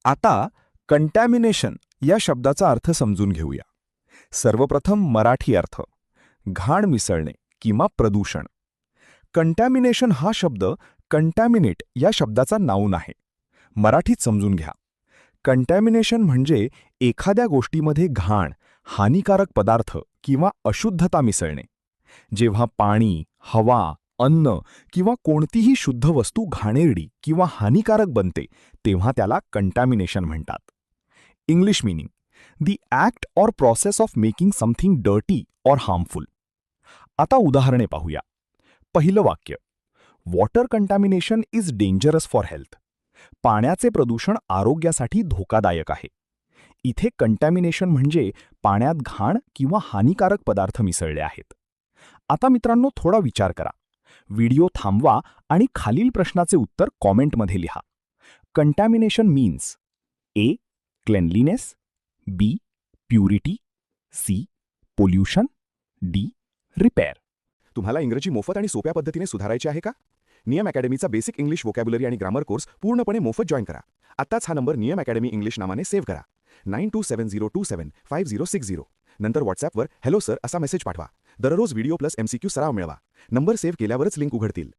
आता कंटॅमिनेशन या शब्दाचा अर्थ समजून घेऊया. सर्वप्रथम मराठी अर्थ: घाण मिसळणे किंवा प्रदूषण. कंटॅमिनेशन हा शब्द कंटॅमिनेट या शब्दाचा नाऊन आहे. मराठीत समजून घ्या. कंटॅमिनेशन म्हणजे एखाद्या गोष्टीमध्ये घाण, हानिकारक पदार्थ किंवा अशुद्धता मिसळणे. जेव्हा पाणी, हवा, अन्न किंवा कोणतीही शुद्ध वस्तू घाणेरडी किंवा हानिकारक बनते तेव्हा त्याला कंटॅमिनेशन म्हणतात. English meaning: the act or process of making something dirty or harmful. आता उदाहरणे पाहूया. पहिलं वाक्य: water contamination is dangerous for health. पाण्याचे प्रदूषण आरोग्यासाठी धोकादायक आहे. इथे कंटॅमिनेशन म्हणजे पाण्यात घाण किंवा हानिकारक पदार्थ मिसळले आहेत. आता मित्रांनो, थोडा विचार करा. व्हिडिओ थांबवा आणि खालील प्रश्नाचे उत्तर कॉमेंटमध्ये लिहा. Contamination means: A. Cleanliness, B. Purity, C. Pollution, D. Repair. तुम्हाला इंग्रजी मोफत आणि सोप्या पद्धतीने सुधारायचे आहे का? नियम अकॅडमीचा बेसिक इंग्लिश व्होकॅब्युलरी आणि ग्रामर कोर्स पूर्णपणे मोफत जॉईन करा. आत्ताच हा नंबर नियम अकॅडमी इंग्लिश नावाने सेव्ह करा. 9270275060. नंतर व्हॉट्सॲपवर हॅलो सर असा मेसेज पाठवा. दररोज व्हिडिओ प्लस MCQ सराव मिळवा. नंबर सेव्ह केल्यावरच लिंक उघडतील.